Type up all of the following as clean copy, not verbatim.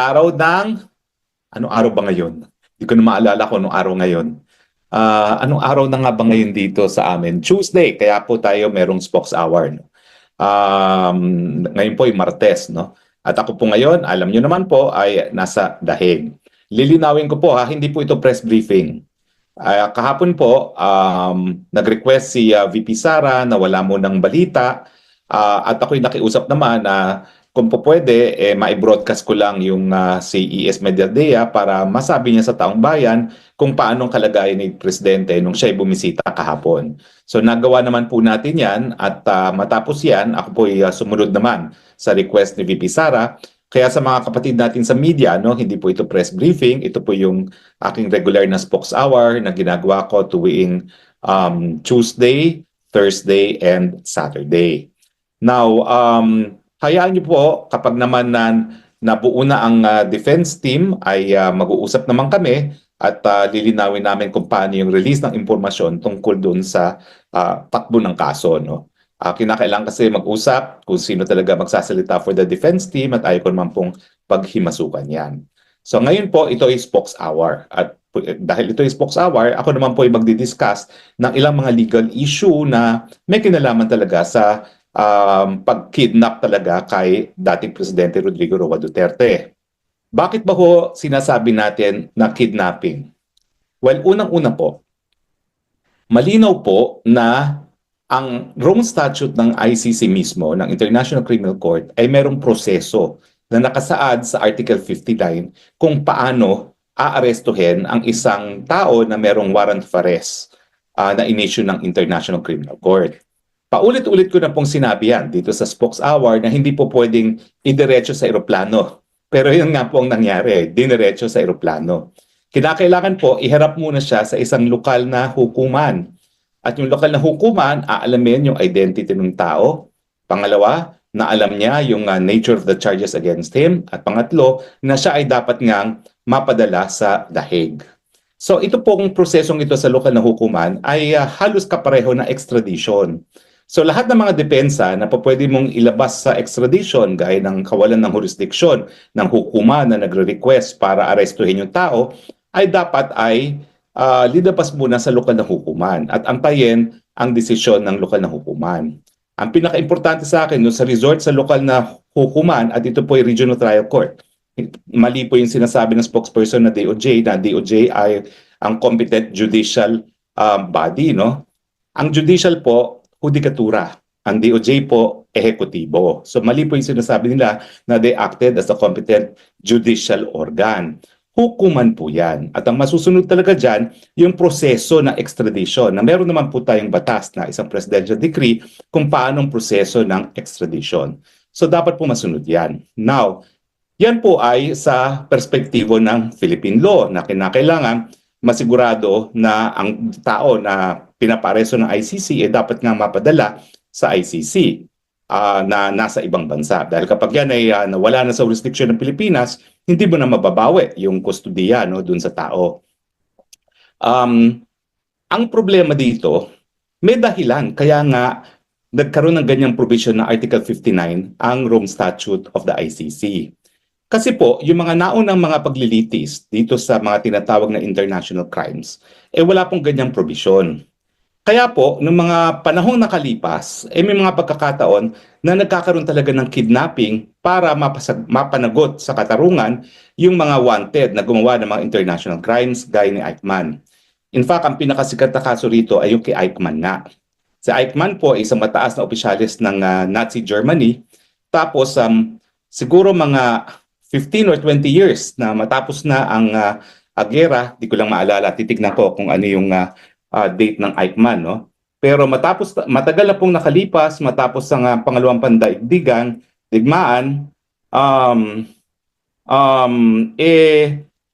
araw ng, anong araw ba ngayon? Hindi ko na maalala kung anong araw ngayon. Anong araw na nga ba ngayon dito sa amin? Tuesday, kaya po tayo merong Spokes Hour. No? Ngayon po ay Martes, no? At ako po ngayon, alam nyo naman po, ay nasa dahig. Lilinawin ko po ha, hindi po ito press briefing. Kahapon po, nag-request si VP Sara na wala mo ng balita at ako'y nakiusap naman na kung po pwede, ma-broadcast ko lang yung CES Medialdea para masabi niya sa taong bayan kung paanong kalagayan ni Presidente nung siya'y bumisita kahapon. So nagawa naman po natin yan at matapos yan, ako po ay sumunod naman sa request ni VP Sara. Kaya sa mga kapatid natin sa media, no, hindi po ito press briefing, ito po yung aking regular na spokes hour na ginagawa ko tuwing Tuesday, Thursday, and Saturday. Now, hayaan niyo po kapag naman nabuo na ang defense team ay mag-uusap naman kami at lilinawin namin kung paano yung release ng impormasyon tungkol doon sa takbo ng kaso. No? Kinakailangan kasi mag-usap kung sino talaga magsasalita for the defense team at ayaw ko naman pong paghimasukan yan. So ngayon po, ito ay spokes hour. At dahil ito ay spokes hour, ako naman po ay magdi-discuss ng ilang mga legal issue na may kinalaman talaga sa pag-kidnap talaga kay dating Presidente Rodrigo Roa Duterte. Bakit ba ho sinasabi natin na kidnapping? Well, unang-una po, malinaw po na ang Rome Statute ng ICC mismo, ng International Criminal Court, ay merong proseso na nakasaad sa Article 59 kung paano aarestuhin ang isang tao na merong warrant of arrest na in-issue ng International Criminal Court. Paulit-ulit ko na pong sinabi yan dito sa Spokes Hour na hindi po pwedeng idiretso sa eroplano. Pero yun nga po ang nangyari, diniretso sa eroplano. Kinakailangan po, iharap muna siya sa isang lokal na hukuman. At yung lokal na hukuman, aalamin yung identity ng tao. Pangalawa, na alam niya yung nature of the charges against him. At pangatlo, na siya ay dapat ngang mapadala sa dahig. So ito pong prosesong ito sa lokal na hukuman ay halos kapareho na extradition. So lahat ng mga depensa na pwede mong ilabas sa extradition gaya ng kawalan ng jurisdiksyon ng hukuman na nagre-request para arestuhin yung tao ay dapat ay lidabas muna sa lokal na hukuman at antayin ang desisyon ng lokal na hukuman. Ang pinaka-importante sa akin no, sa resort sa lokal na hukuman at ito po ay Regional Trial Court. Mali po yung sinasabi ng spokesperson na DOJ ay ang competent judicial body. No? Ang judicial po, hudikatura. Ang DOJ po, ehekutibo. So mali po yung sinasabi nila na they acted as a competent judicial organ. Hukuman po yan. At ang masusunod talaga dyan, yung proseso ng extradition. Na meron naman po tayong batas na isang presidential decree kung paano ang proseso ng extradition. So dapat po masunod yan. Now, yan po ay sa perspektibo ng Philippine law na kinakailangan masigurado na ang tao na pinapareso ng ICC ay dapat nga mapadala sa ICC na nasa ibang bansa. Dahil kapag yan ay nawala na sa jurisdiction ng Pilipinas, hindi mo na mababawi yung kustudiya no, dun sa tao. Ang problema dito, may dahilan. Kaya nga nagkaroon ng ganyang provision na Article 59 ang Rome Statute of the ICC. Kasi po, yung mga naunang mga paglilitis dito sa mga tinatawag na international crimes, wala pong ganyang provision. Kaya po, noong mga panahong nakalipas, may mga pagkakataon na nagkakaroon talaga ng kidnapping para mapanagot sa katarungan yung mga wanted na gumawa ng mga international crimes gaya ni Eichmann. In fact, ang pinakasikat na kaso rito ay yung kay Eichmann nga. Si Eichmann po ay isang mataas na opisyalis ng Nazi Germany. Tapos siguro mga 15 or 20 years na matapos na ang gera, di ko lang maalala, titignan ko kung ano yung date ng Eichmann, no? Pero matagal na pong nakalipas, matapos ang pangalawang pandaigdigan, digmaan,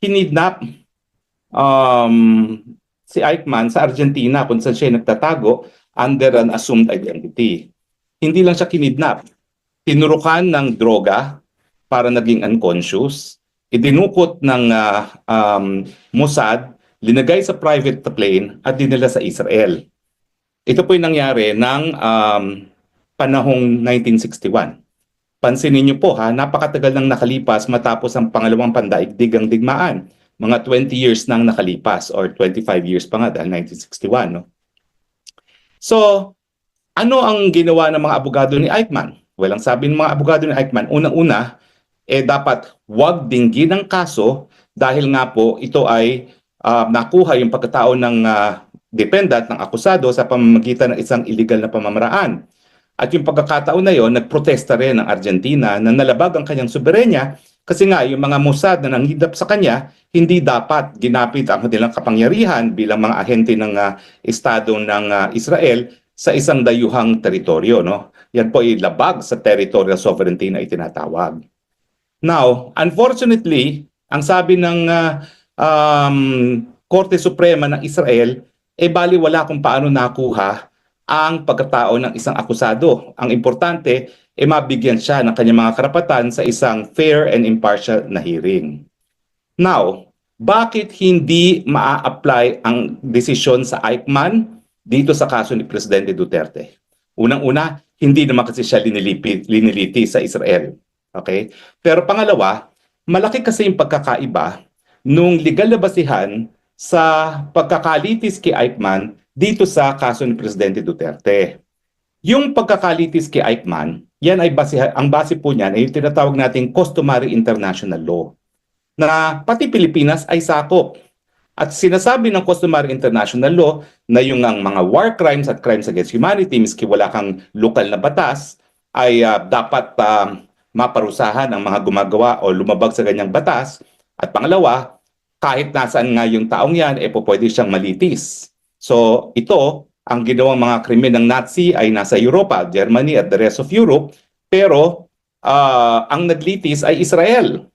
kinidnap si Eichmann sa Argentina kung saan siya nagtatago under an assumed identity. Hindi lang siya kinidnap, tinurukan ng droga para naging unconscious, idinukot ng Mossad, linagay sa private plane at dinala sa Israel. Ito po yung nangyari ng panahong 1961. pansinin niyo po ha, napakatagal nang nakalipas matapos ang pangalawang pandaigdigang digmaan. Mga 20 years nang nakalipas or 25 years pa nga dahil 1961. No? So, ano ang ginawa ng mga abogado ni Eichmann? Well, ang sabi ng mga abogado ni Eichmann, unang-una, dapat wag dinggin ang kaso dahil nga po ito ay nakuha yung pagkatao ng defendant, ng akusado sa pamamagitan ng isang illegal na pamamaraan. At yung pagkakataon na yon, nagprotesta rin ang Argentina na nalabag ang kanyang soberenya kasi nga yung mga Mossad na nanghidap sa kanya, hindi dapat ginapit ang kanilang kapangyarihan bilang mga ahente ng Estado ng Israel sa isang dayuhang teritoryo. No? Yan po ay labag sa territorial sovereignty na itinatawag. Now, unfortunately, ang sabi ng Korte Suprema ng Israel, baliwala kung paano nakuha ang pagkatao ng isang akusado. Ang importante, mabigyan siya ng kanyang mga karapatan sa isang fair and impartial na hearing. Now, bakit hindi maa-apply ang desisyon sa Eichmann dito sa kaso ni Presidente Duterte? Unang-una, hindi naman kasi siya liniliti sa Israel. Okay? Pero pangalawa, malaki kasi yung pagkakaiba nung legal na basihan sa pagkakalitis kay Eichmann dito sa kaso ni Presidente Duterte. Yung pagkakalitis kay Eichmann, yan ay ang base po niyan ay yung tinatawag nating customary international law na pati Pilipinas ay sakop. At sinasabi ng customary international law na yung mga war crimes at crimes against humanity, miski wala kang lokal na batas, ay dapat maparusahan ang mga gumagawa o lumabag sa ganyang batas. At pangalawa, kahit nasaan nga yung taong yan, pwede siyang malitis. So ito, ang ginawang mga krimen ng Nazi ay nasa Europa, Germany at the rest of Europe, pero ang naglitis ay Israel.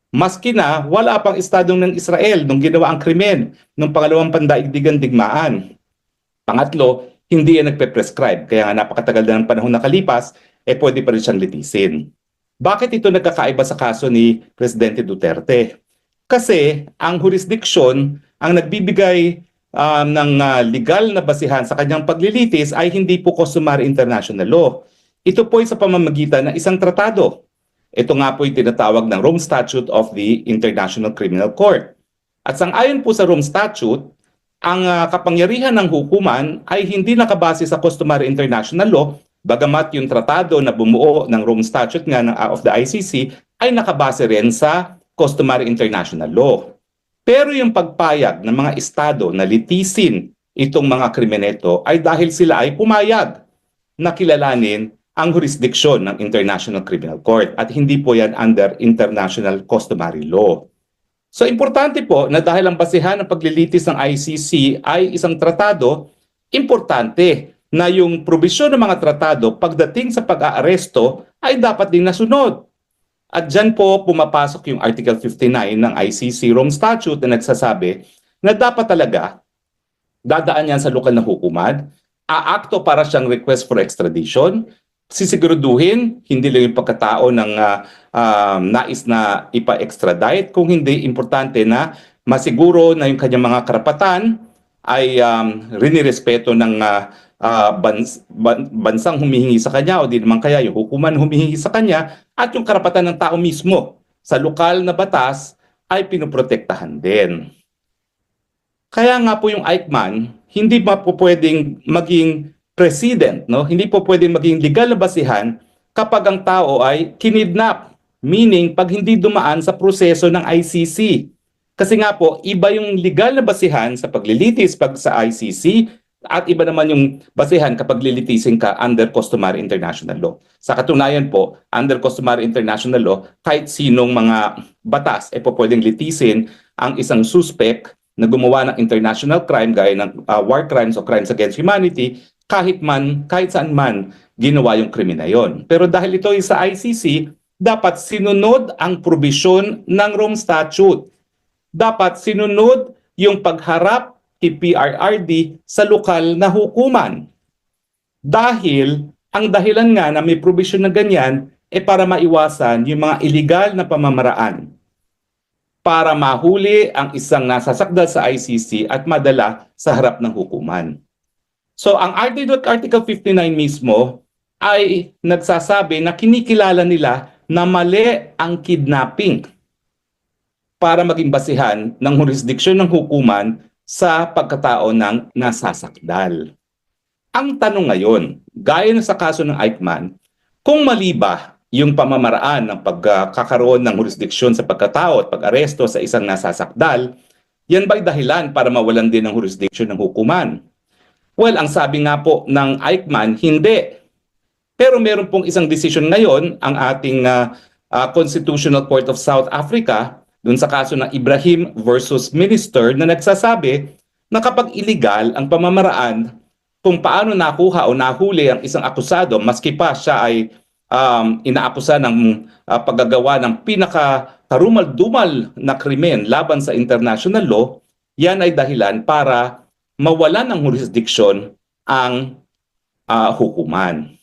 Maski na wala pang estado ng Israel nung ginawa ang krimen ng pangalawang pandaigdigang digmaan. Pangatlo, hindi yan nagpe-prescribe, kaya nga napakatagal na ng panahon nakalipas, pwede pa rin siyang litisin. Bakit ito nagkakaiba sa kaso ni Presidente Duterte? Kasi ang jurisdiction, ang nagbibigay ng legal na basihan sa kanyang paglilitis ay hindi po customary international law. Ito po ay sa pamamagitan ng isang tratado. Ito nga po yung tinatawag ng Rome Statute of the International Criminal Court. At sang-ayon po sa Rome Statute, ang kapangyarihan ng hukuman ay hindi nakabase sa customary international law, bagamat yung tratado na bumuo ng Rome Statute nga of the ICC ay nakabase rin sa customary international law. Pero yung pagpayag ng mga estado na litisin itong mga krimeneto ay dahil sila ay pumayag na kilalanin ang jurisdiction ng International Criminal Court at hindi po yan under international customary law. So importante po na dahil ang basihan ng paglilitis ng ICC ay isang tratado, importante na yung probisyon ng mga tratado pagdating sa pag-aaresto ay dapat din nasunod. At dyan po pumapasok yung Article 59 ng ICC Rome Statute na nagsasabi na dapat talaga dadaan yan sa lokal na hukuman, aakto para siyang request for extradition, sisiguraduhin hindi lang yung pagkatao ng nais na ipa-extradite, kung hindi importante na masiguro na yung kanyang mga karapatan ay rinirespeto ng bansang humihingi sa kanya o di naman kaya yung hukuman humihingi sa kanya at yung karapatan ng tao mismo sa lokal na batas ay pinoprotektahan din. Kaya nga po yung Eichmann, hindi pa po pwedeng maging president, no? Hindi po pwedeng maging legal na basihan kapag ang tao ay kinidnap. Meaning, pag hindi dumaan sa proseso ng ICC. Kasi nga po, iba yung legal na basihan sa paglilitis pag sa ICC at iba naman yung basihan kapag lilitisin ka under customary international law. Sa katunayan po, under customary international law, kahit sinong mga batas po pwedeng litisin ang isang suspect na gumawa ng international crime gaya ng war crimes o crimes against humanity kahit saan man ginawa yung krimen na yon. Pero dahil ito ay sa ICC, dapat sinunod ang probisyon ng Rome Statute. Dapat sinunod yung pagharap kay PRRD sa lokal na hukuman. Dahil ang dahilan nga na may probisyon na ganyan para maiwasan yung mga illegal na pamamaraan. Para mahuli ang isang nasasakdal sa ICC at madala sa harap ng hukuman. So ang Article 59 mismo ay nagsasabi na kinikilala nila na mali ang kidnapping para maging basihan ng jurisdiksyon ng hukuman sa pagkatao ng nasasakdal. Ang tanong ngayon, gaya na sa kaso ng Eichmann, kung mali ba yung pamamaraan ng pagkakaroon ng jurisdiksyon sa pagkatao at pag-aresto sa isang nasasakdal, yan ba'y dahilan para mawalan din ng jurisdiksyon ng hukuman? Well, ang sabi nga po ng Eichmann, hindi. Pero meron pong isang decision ngayon ang ating Constitutional Court of South Africa dun sa kaso ng Ibrahim versus Minister na nagsasabi na kapag illegal ang pamamaraan kung paano nakuha o nahuli ang isang akusado maski pa siya ay inaakusa ng paggagawa ng pinaka-karumal-dumal na krimen laban sa international law, yan ay dahilan para mawalan ng jurisdiksyon ang hukuman.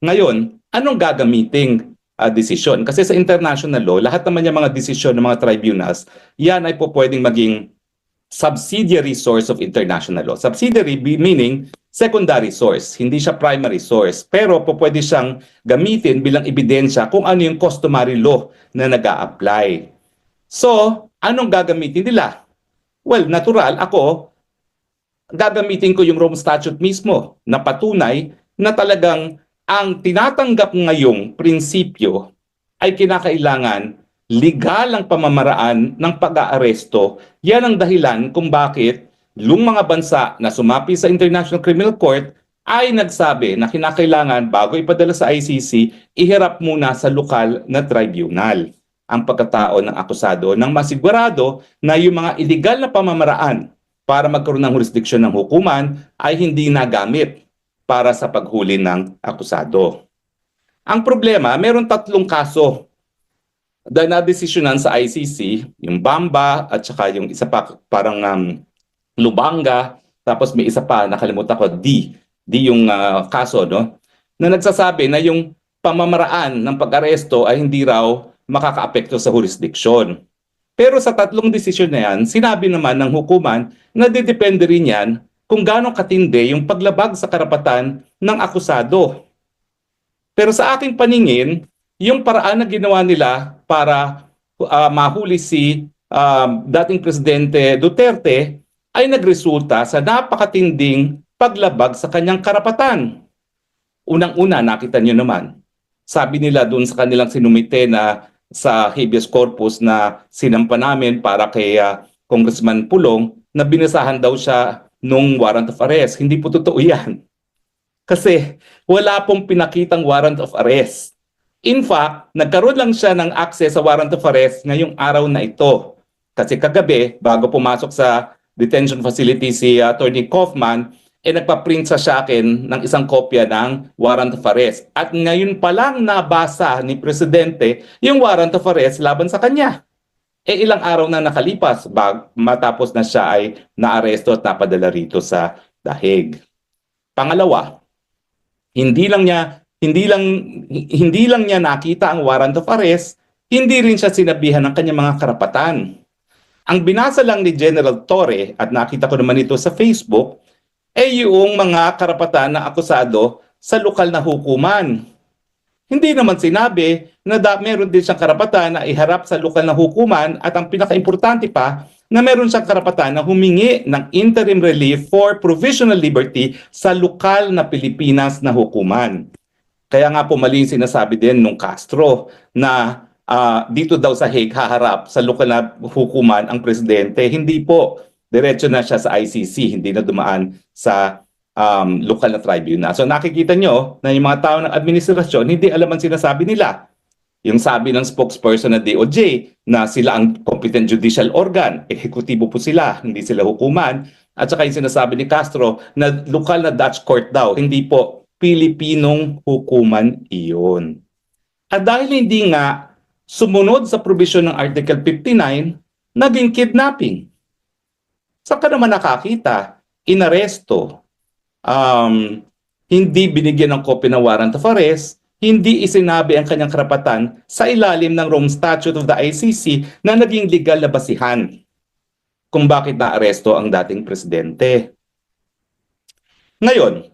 Ngayon, anong gagamiting desisyon? Kasi sa international law, lahat naman yung mga desisyon ng mga tribunals, yan ay po pwedeng maging subsidiary source of international law. Subsidiary meaning secondary source, hindi siya primary source. Pero po pwede siyang gamitin bilang ebidensya kung ano yung customary law na nag-a-apply. So, anong gagamitin nila? Well, natural, ako, gagamitin ko yung Rome Statute mismo na patunay na talagang ang tinatanggap ngayong prinsipyo ay kinakailangan legal ang pamamaraan ng pag-aaresto. Yan ang dahilan kung bakit yung mga bansa na sumapi sa International Criminal Court ay nagsabi na kinakailangan bago ipadala sa ICC, iharap muna sa lokal na tribunal ang pagkatao ng akusado nang masigurado na yung mga illegal na pamamaraan para magkaroon ng jurisdiksyon ng hukuman ay hindi nagamit para sa paghuli ng akusado. Ang problema, meron 3 kaso na nadesisyonan sa ICC, yung Bamba at saka yung isa pa parang Lubanga, tapos may isa pa nakalimutan ko, D yung kaso, no? Na nagsasabi na yung pamamaraan ng pag-aresto ay hindi raw makakaapekto sa jurisdiksyon. Pero sa 3 desisyon na yan, sinabi naman ng hukuman na didepende rin yan kung gaano katindi yung paglabag sa karapatan ng akusado. Pero sa aking paningin, yung paraan na ginawa nila para mahuli si dating Presidente Duterte ay nagresulta sa napakatinding paglabag sa kanyang karapatan. Unang-una, nakita nyo naman, sabi nila doon sa kanilang sinumite na sa habeas corpus na sinampa namin para kay Congressman Pulong na binasahan daw siya nung warrant of arrest. Hindi po totoo yan. Kasi wala pong pinakitang warrant of arrest. In fact, nagkaroon lang siya ng access sa warrant of arrest ngayong araw na ito. Kasi kagabi, bago pumasok sa detention facility si Attorney Kaufman, nagpa-print sa akin ng isang kopya ng warrant of arrest. At ngayon pa lang nabasa ni Presidente yung warrant of arrest laban sa kanya. Ilang araw na nakalipas matapos na siya ay naaresto at napadala rito sa dahig. Pangalawa, hindi lang niya nakita ang warrant of arrest, hindi rin siya sinabihan ng kanyang mga karapatan. Ang binasa lang ni General Torre, at nakita ko naman ito sa Facebook, ay yung mga karapatan ng akusado sa lokal na hukuman. Hindi naman sinabi na meron din siyang karapatan na iharap sa lokal na hukuman at ang pinaka-importante pa na meron siyang karapatan na humingi ng interim relief for provisional liberty sa lokal na Pilipinas na hukuman. Kaya nga po mali sinasabi din nung Castro na dito daw sa Hague haharap sa lokal na hukuman ang presidente. Hindi po. Diretso na siya sa ICC, hindi na dumaan sa lokal na tribunal. So nakikita nyo na yung mga tao ng administrasyon, hindi alam ang sinasabi nila. Yung sabi ng spokesperson na DOJ na sila ang competent judicial organ, ehekutibo po sila, hindi sila hukuman. At saka yung sinasabi ni Castro na lokal na Dutch court daw, hindi po, Pilipinong hukuman iyon. At dahil hindi nga sumunod sa provision ng Article 59, naging kidnapping. Saan ka naman nakakita? Inaresto. Hindi binigyan ng copy ng warrant of arrest, hindi isinabi ang kanyang karapatan sa ilalim ng Rome Statute of the ICC na naging legal na basihan kung bakit naaresto ang dating presidente. Ngayon,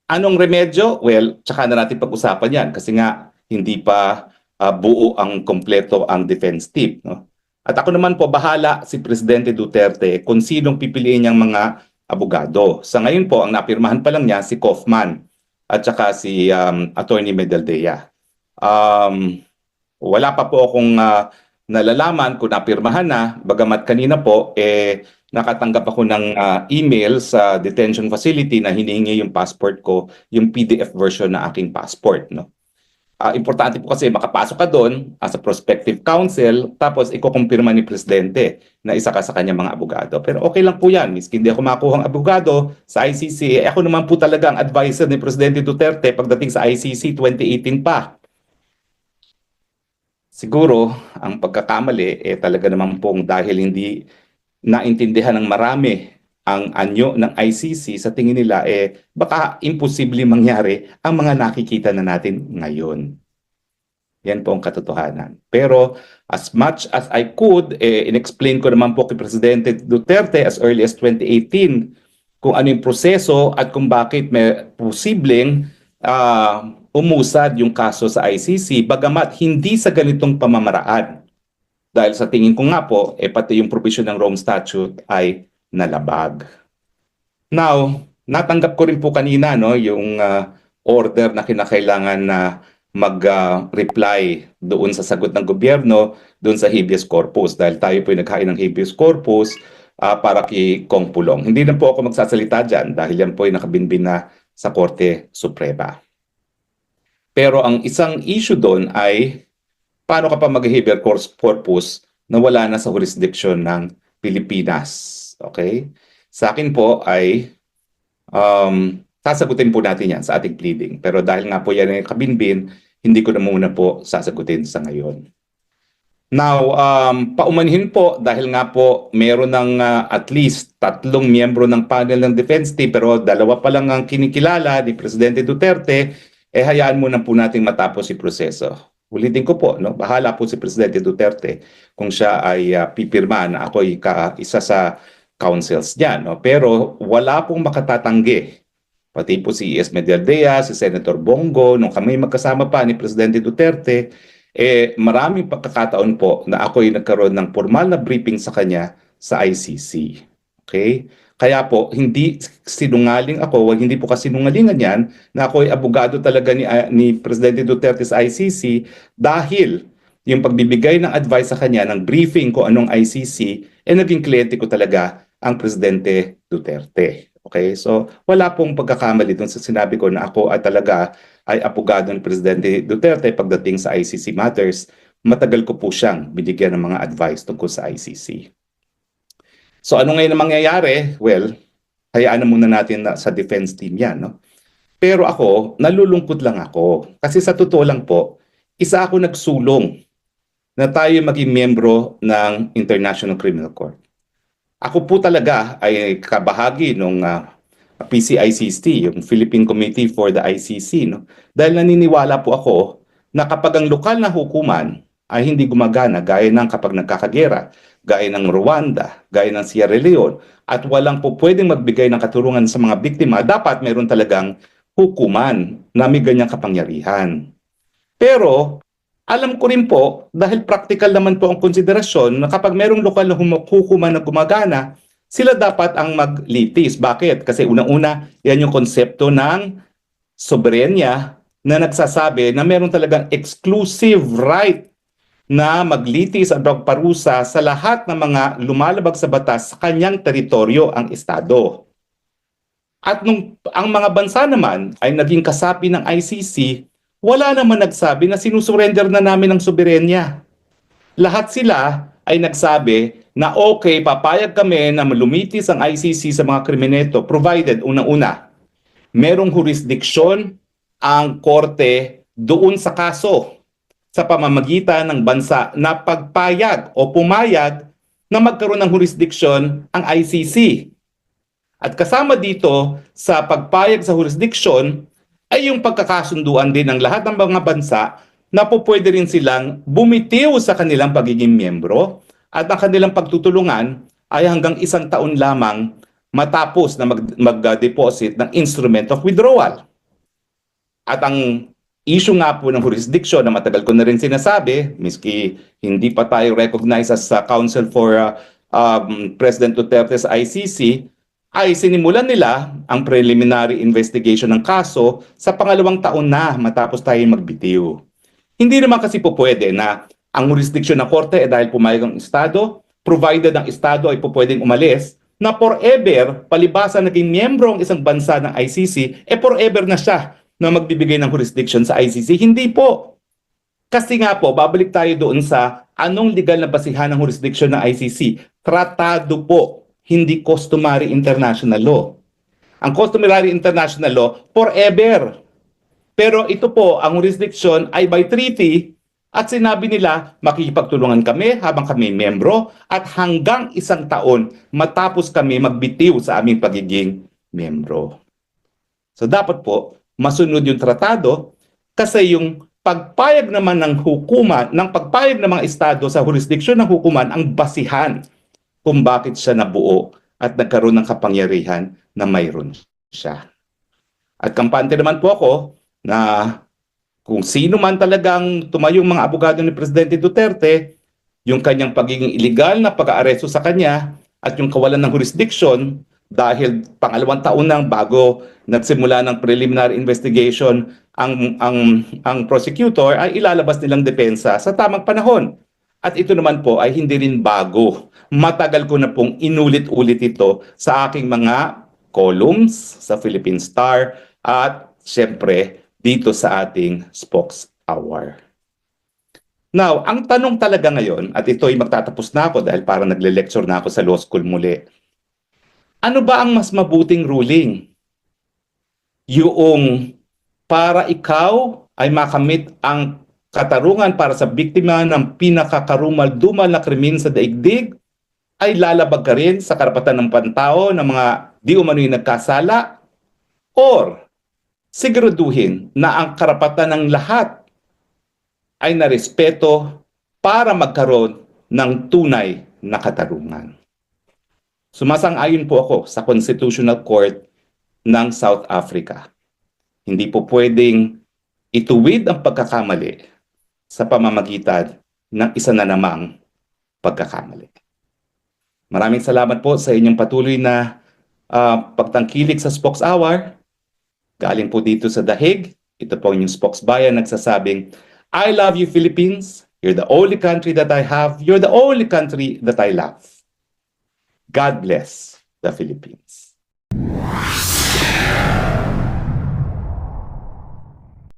Anong remedyo? Well, tsaka na natin pag-usapan yan kasi nga hindi pa buo ang kompleto ang defense team. No? At ako naman po, bahala si Presidente Duterte kung sinong pipiliin niyang mga abogado. Sa ngayon po, ang napirmahan pa lang niya si Kaufman at tsaka si Attorney Medaldea. Wala pa po akong nalalaman kung napirmahan na, bagamat kanina po, nakatanggap ako ng email sa detention facility na hinihingi yung passport ko, yung PDF version na aking passport. No? Importante po kasi makapasok ka doon as a prospective counsel, tapos ikukumpirma ni Presidente na isa ka sa kanyang mga abogado. Pero okay lang po yan, miski hindi ako makuha ang abogado sa ICC, ako naman po talaga ang advisor ni Presidente Duterte pagdating sa ICC 2018 pa. Siguro, ang pagkakamali talaga naman pong dahil hindi naintindihan ng marami ang anyo ng ICC, sa tingin nila baka imposible mangyari ang mga nakikita na natin ngayon. Yan po ang katotohanan. Pero as much as I could, in-explain ko naman po kay Presidente Duterte as early as 2018 kung ano yung proseso at kung bakit may posibleng umusad yung kaso sa ICC, bagamat hindi sa ganitong pamamaraan. Dahil sa tingin ko nga po, pati yung provision ng Rome Statute ay nalabag. Now, natanggap ko rin po kanina yung order na kinakailangan na mag-reply doon sa sagot ng gobyerno doon sa habeas corpus. Dahil tayo po ay naghain ng habeas corpus para kay Kong Pulong. Hindi na po ako magsasalita dyan dahil yan po ay nakabinbin na sa Korte Suprema. Pero ang isang issue doon ay paano ka pa mag-habeas corpus na wala na sa jurisdiction ng Pilipinas. Okay? Sa akin po ay sasagutin po natin yan sa ating pleading. Pero dahil nga po yan ay kabinbin, hindi ko na muna po sasagutin sa ngayon. Now, paumanhin po dahil nga po meron ng at least 3 miyembro ng panel ng defense team pero 2 pa lang ang kinikilala ni Presidente Duterte, hayaan muna po nating matapos si proseso. Ulitin ko po, bahala po si Presidente Duterte kung siya ay pipirma na ako'y isa sa counsels niya. Pero wala pong makatatanggi. Pati po si E.S. Medialdea, si Senator Bongo, nung kami magkasama pa ni Presidente Duterte, maraming pagkakataon po na ako'y nagkaroon ng formal na briefing sa kanya sa ICC. Okay? Kaya po, hindi sinungaling ako, hindi po kasinungalingan yan na ako'y abogado talaga ni Presidente Duterte sa ICC dahil yung pagbibigay ng advice sa kanya ng briefing ko anong ICC, naging kliyente ko talaga ang Presidente Duterte. Okay? So, wala pong pagkakamali doon sa sinabi ko na ako ay talaga ay abogado ng Presidente Duterte pagdating sa ICC matters. Matagal ko po siyang binigyan ng mga advice tungkol sa ICC. So ano ngayon ang mangyayari? Well, hayaan na muna natin sa defense team yan. Pero ako, nalulungkot lang ako. Kasi sa totoo lang po, isa ako nagsulong na tayo maging miyembro ng International Criminal Court. Ako po talaga ay kabahagi ng PCICC, yung Philippine Committee for the ICC. Dahil naniniwala po ako na kapag ang lokal na hukuman ay hindi gumagana gaya ng kapag nagkakagera, gaya ng Rwanda, gaya ng Sierra Leone, at walang po pwedeng magbigay ng katurungan sa mga biktima, dapat meron talagang hukuman na may ganyang kapangyarihan. Pero, alam ko rin po, dahil practical naman po ang konsiderasyon, na kapag merong lokal na hukuman na gumagana, sila dapat ang maglitis. Bakit? Kasi unang-una, yan yung konsepto ng soberenya na nagsasabi na meron talagang exclusive right na maglitis at magparusa sa lahat ng mga lumalabag sa batas sa kanyang teritoryo ang Estado. At nung ang mga bansa naman ay naging kasapi ng ICC, wala naman nagsabi na sinusurrender na namin ang soberenya. Lahat sila ay nagsabi na okay, papayag kami na lumitis ang ICC sa mga krimeneto provided unang-una, merong jurisdiksyon ang korte doon sa kaso sa pamamagitan ng bansa na pagpayag o pumayag na magkaroon ng jurisdiksyon ang ICC. At kasama dito sa pagpayag sa jurisdiksyon ay yung pagkakasunduan din ng lahat ng mga bansa na po pwede rin silang bumitiw sa kanilang pagiging miyembro at ang kanilang pagtutulungan ay hanggang 1 taon lamang matapos na mag-deposit ng instrument of withdrawal. At ang issue nga po ng jurisdiction na matagal ko na rin sinasabi, miski hindi pa tayo recognized as Council for President Duterte's ICC, ay sinimulan nila ang preliminary investigation ng kaso sa pangalawang taon na matapos tayo magbitiw. Hindi naman kasi po pwede na ang jurisdiction ng korte dahil pumayag ang Estado, provided ang Estado ay po pwedeng umalis, na forever, palibasa naging miyembro ang isang bansa ng ICC, forever na siya na magbibigay ng jurisdiction sa ICC. Hindi po. Kasi nga po, babalik tayo doon sa anong legal na basihan ng jurisdiction ng ICC. Tratado po, hindi customary international law. Ang customary international law, forever. Pero ito po, ang jurisdiction ay by treaty at sinabi nila makikipagtulungan kami habang kami membro at hanggang 1 taon matapos kami magbitiw sa aming pagiging membro. So dapat po masunod yung tratado kasi yung pagpayag naman ng hukuman, ng pagpayag ng mga estado sa jurisdiction ng hukuman ang basihan kung bakit siya nabuo at nagkaroon ng kapangyarihan na mayroon siya. At kampante naman po ako na kung sino man talagang tumayong mga abogado ni Presidente Duterte, yung kanyang pagiging illegal na pag-aaresto sa kanya at yung kawalan ng jurisdiction dahil pangalawang taon nang bago nagsimula ng preliminary investigation ang prosecutor ay ilalabas nilang depensa sa tamang panahon. At ito naman po ay hindi rin bago. Matagal ko na pong inulit-ulit ito sa aking mga columns sa Philippine Star at siyempre dito sa ating Spokes Hour. Now, ang tanong talaga ngayon, at ito ay magtatapos na ako dahil parang nagle-lecture na ako sa law school muli. Ano ba ang mas mabuting ruling? Yung para ikaw ay makamit ang katarungan para sa biktima ng pinakakarumal-dumal na krimen sa daigdig, ay lalabag ka rin sa karapatan ng pantao ng mga di umano'y nagkasala, or siguraduhin na ang karapatan ng lahat ay narespeto para magkaroon ng tunay na katarungan. Sumasang-ayon po ako sa Constitutional Court ng South Africa. Hindi po pwedeng ituwid ang pagkakamali sa pamamagitan ng isa na namang pagkakamali. Maraming salamat po sa inyong patuloy na pagtangkilik sa Spokes Hour. Galing po dito sa Dahig, ito po yung spokesbayan nagsasabing, I love you Philippines, you're the only country that I have, you're the only country that I love. God bless the Philippines.